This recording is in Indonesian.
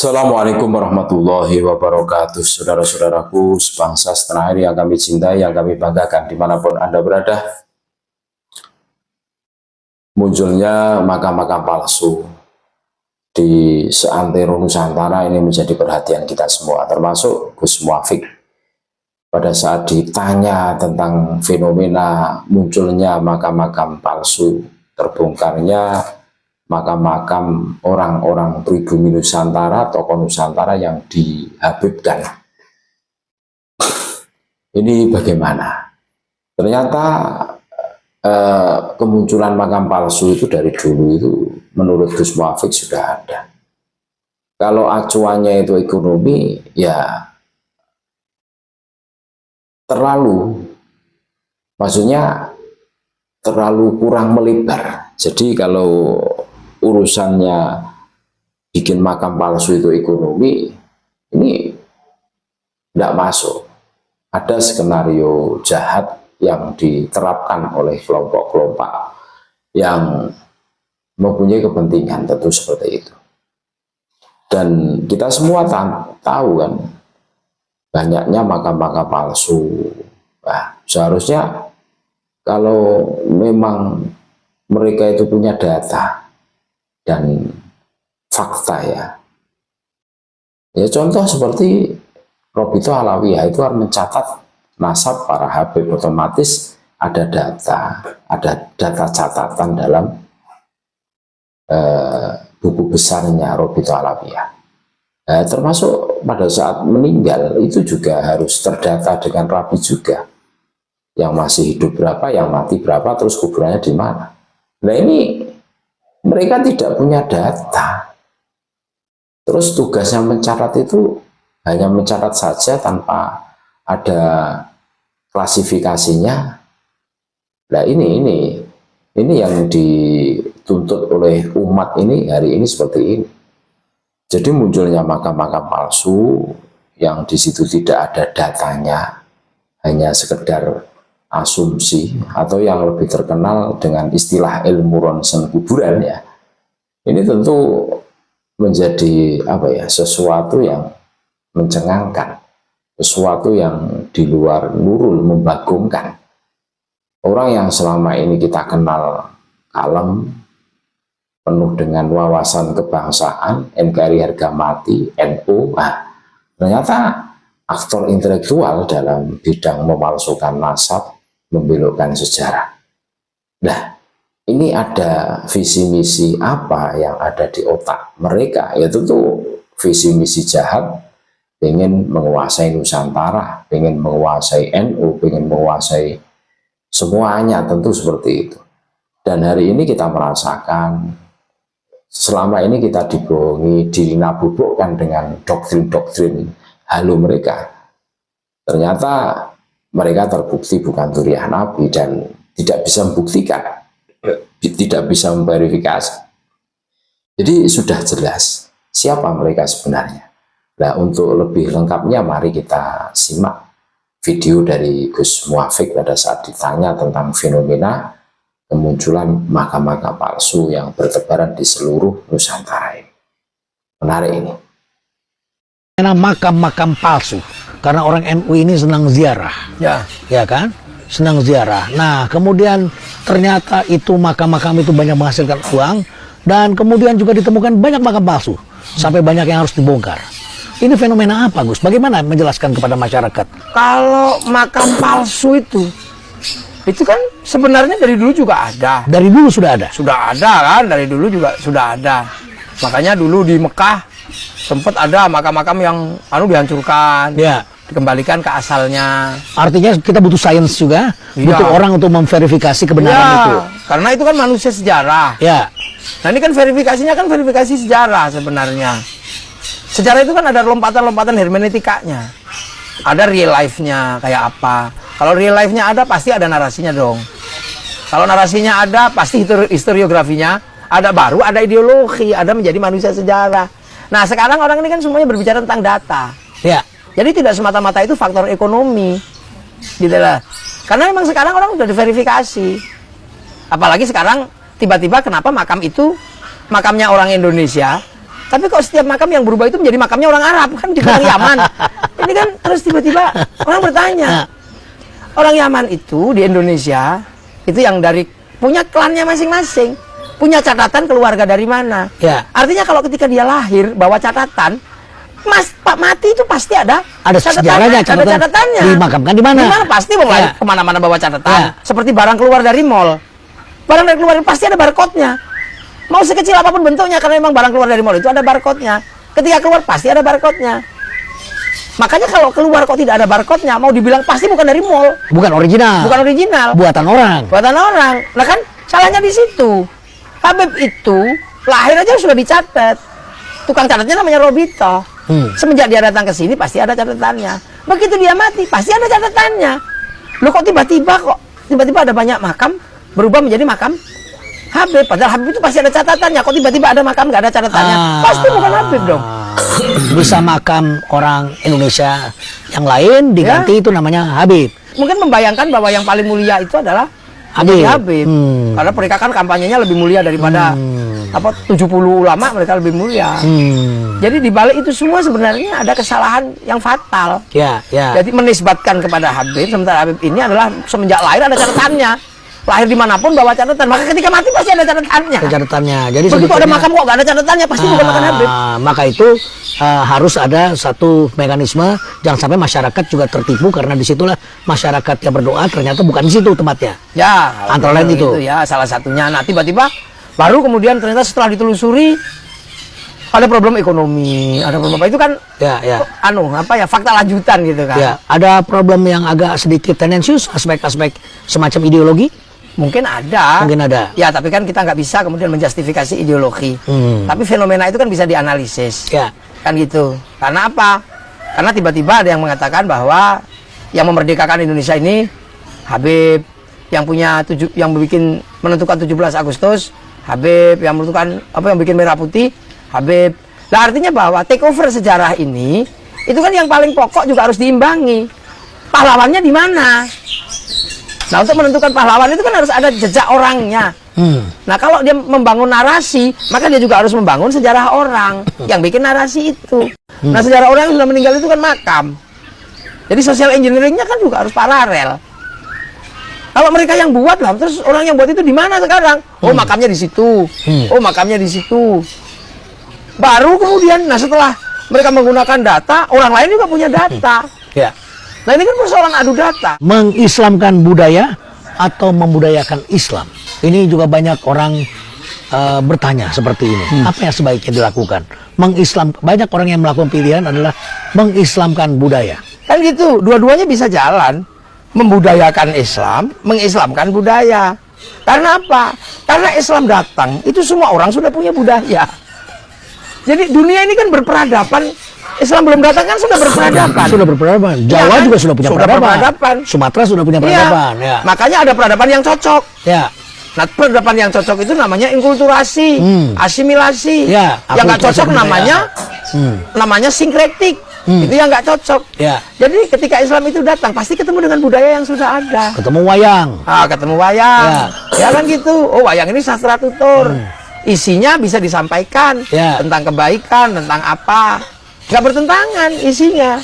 Assalamualaikum warahmatullahi wabarakatuh. Saudara-saudaraku sebangsa setanah air yang kami cintai, yang kami banggakan dimanapun Anda berada. Munculnya makam-makam palsu di seantero Nusantara ini menjadi perhatian kita semua, termasuk Gus Muafik. Pada saat ditanya tentang fenomena munculnya makam-makam palsu, terbongkarnya makam-makam orang-orang pribumi Nusantara, tokoh Nusantara yang dihabibkan. Ini bagaimana? Ternyata kemunculan makam palsu itu dari dulu itu menurut Gus Muafik sudah ada. Kalau acuannya itu ekonomi, ya maksudnya terlalu kurang melebar. Jadi kalau urusannya bikin makam palsu itu ekonomi, ini tidak masuk. Ada skenario jahat yang diterapkan oleh kelompok-kelompok yang mempunyai kepentingan, tentu seperti itu. Dan kita semua tahu kan, banyaknya makam-makam palsu. Nah, seharusnya kalau memang mereka itu punya data dan fakta ya contoh seperti Robito Alawiyah itu harus mencatat nasab para habib, otomatis ada data catatan dalam buku besarnya Robito Alawiyah. Termasuk pada saat meninggal itu juga harus terdata dengan rapi juga, yang masih hidup berapa, yang mati berapa, terus kuburannya di mana. Nah ini mereka tidak punya data. Terus tugasnya mencatat itu hanya mencatat saja tanpa ada klasifikasinya. Nah ini yang dituntut oleh umat ini hari ini seperti ini. Jadi munculnya makam-makam palsu yang di situ tidak ada datanya, hanya sekedar asumsi, atau yang lebih terkenal dengan istilah ilmu ronsen kuburan ya. Ini tentu menjadi sesuatu yang mencengangkan, sesuatu yang di luar nurul, membagongkan. Orang yang selama ini kita kenal kalem, penuh dengan wawasan kebangsaan, NKRI harga mati, NU, ternyata aktor intelektual dalam bidang memalsukan nasab, membelokkan sejarah. Nah, ini ada visi misi apa yang ada di otak mereka? Ya tentu visi misi jahat, ingin menguasai Nusantara, ingin menguasai NU, ingin menguasai semuanya, tentu seperti itu. Dan hari ini kita merasakan, selama ini kita dibohongi, dinabubukkan dengan doktrin-doktrin halu mereka. Ternyata mereka terbukti bukan zuriyah Nabi dan tidak bisa membuktikan, tidak bisa memverifikasi. Jadi sudah jelas siapa mereka sebenarnya. Nah, untuk lebih lengkapnya mari kita simak video dari Gus Muafik pada saat ditanya tentang fenomena kemunculan makam-makam palsu yang bertebaran di seluruh Nusantara ini. Menarik ini. Makam-makam palsu karena orang NU ini senang ziarah, ya kan, senang ziarah. Nah, kemudian ternyata itu makam-makam itu banyak menghasilkan uang, dan kemudian juga ditemukan banyak makam palsu sampai banyak yang harus dibongkar. Ini fenomena apa, Gus? Bagaimana menjelaskan kepada masyarakat? Kalau makam palsu itu kan sebenarnya dari dulu juga ada. Dari dulu sudah ada? Sudah ada kan, dari dulu juga sudah ada. Makanya dulu di Mekah sempat ada makam-makam yang dihancurkan, dikembalikan ke asalnya. Artinya kita butuh sains juga, butuh orang untuk memverifikasi kebenaran itu. Karena itu kan manusia sejarah. Nah ini kan verifikasinya kan verifikasi sejarah sebenarnya. Sejarah itu kan ada lompatan-lompatan hermeneutikanya. Ada real life-nya kayak apa. Kalau real life-nya ada, pasti ada narasinya dong. Kalau narasinya ada, pasti historiografinya ada, baru ada ideologi, ada menjadi manusia sejarah. Nah, sekarang orang ini kan semuanya berbicara tentang data. Jadi tidak semata-mata itu faktor ekonomi. Gitu lah. Karena memang sekarang orang sudah diverifikasi. Apalagi sekarang tiba-tiba kenapa makam itu, makamnya orang Indonesia, Tapi kok setiap makam yang berubah itu menjadi makamnya orang Arab, kan di orang Yaman. Ini kan terus tiba-tiba orang bertanya. Orang Yaman itu di Indonesia, itu yang dari punya klannya masing-masing. Punya catatan keluarga dari mana. Ya. Artinya kalau ketika dia lahir, bawa catatan, Pak mati itu pasti ada sejarahnya, ada catatannya. Dimakamkan di mana? Di mana pasti mau lahir kemana-mana bawa catatan. Seperti barang keluar dari mall. Barang dari keluar pasti ada barcode-nya. Mau sekecil apapun bentuknya, karena memang barang keluar dari mall itu ada barcode-nya. Ketika keluar pasti ada barcode-nya. Makanya kalau keluar kok tidak ada barcode-nya, mau dibilang pasti bukan dari mall. Bukan original. Bukan original. Buatan orang. Buatan orang. Nah kan salahnya di situ. Habib itu lahir aja sudah dicatat. Tukang catatnya namanya Robito. Semenjak dia datang ke sini pasti ada catatannya. Begitu dia mati pasti ada catatannya. Loh kok tiba-tiba ada banyak makam berubah menjadi makam Habib. Padahal Habib itu pasti ada catatannya. Kok tiba-tiba ada makam nggak ada catatannya? Pasti bukan Habib dong. Bisa makam orang Indonesia yang lain diganti itu namanya Habib. Mungkin membayangkan bahwa yang paling mulia itu adalah Habib. Karena mereka kan kampanyenya lebih mulia daripada 70 ulama, mereka lebih mulia. Jadi di balik itu semua sebenarnya ada kesalahan yang fatal. Jadi menisbatkan kepada Habib, sementara Habib ini adalah semenjak lahir ada catatannya. Lahir dimanapun bawa catatan, maka ketika mati pasti ada catatannya. Jadi begitu ada makam kok nggak ada catatannya, pasti bukan makam Habib. Maka itu harus ada satu mekanisme, jangan sampai masyarakat juga tertipu, karena disitulah masyarakat yang berdoa ternyata bukan di situ tempatnya. Ya, antara lain itu ya salah satunya. Nah tiba-tiba baru kemudian ternyata setelah ditelusuri ada problem ekonomi, ada problem apa itu kan? Fakta lanjutan gitu kan? Ya, ada problem yang agak sedikit tendensius, aspek-aspek semacam ideologi. Mungkin ada. Ya, tapi kan kita nggak bisa kemudian menjustifikasi ideologi. Tapi fenomena itu kan bisa dianalisis. Kan gitu. Karena apa? Karena tiba-tiba ada yang mengatakan bahwa yang memerdekakan Indonesia ini Habib, yang menentukan 17 Agustus, Habib, yang menentukan yang bikin merah putih, Habib. Nah, artinya bahwa takeover sejarah ini itu kan yang paling pokok juga harus diimbangi. Pahlawannya di mana? Nah, untuk menentukan pahlawan itu kan harus ada jejak orangnya. Nah, kalau dia membangun narasi, maka dia juga harus membangun sejarah orang yang bikin narasi itu. Nah, sejarah orang yang sudah meninggal itu kan makam. Jadi social engineering-nya kan juga harus paralel. Kalau mereka yang buat lah, terus orang yang buat itu di mana sekarang? Oh, makamnya di situ. Oh, makamnya di situ. Baru kemudian, nah setelah mereka menggunakan data, orang lain juga punya data. Nah ini kan persoalan adu data. Mengislamkan budaya atau membudayakan Islam. Ini juga banyak orang bertanya seperti ini. Apa yang sebaiknya dilakukan? Banyak orang yang melakukan pilihan adalah mengislamkan budaya. Kan gitu, dua-duanya bisa jalan. Membudayakan Islam, mengislamkan budaya. Karena apa? Karena Islam datang, itu semua orang sudah punya budaya. Jadi dunia ini kan berperadaban. Islam belum datang kan sudah berperadaban. Jawa juga sudah punya peradaban. Sumatera sudah punya peradaban. Makanya ada peradaban yang cocok. Nah, peradaban yang cocok itu namanya inkulturasi, asimilasi. Yang nggak cocok namanya sinkretik. Itu yang nggak cocok. Jadi ketika Islam itu datang pasti ketemu dengan budaya yang sudah ada. Ketemu wayang. Ketemu wayang. Ya kan gitu. Oh, wayang ini sastra tutur. Isinya bisa disampaikan tentang kebaikan, tentang apa. Nggak bertentangan isinya.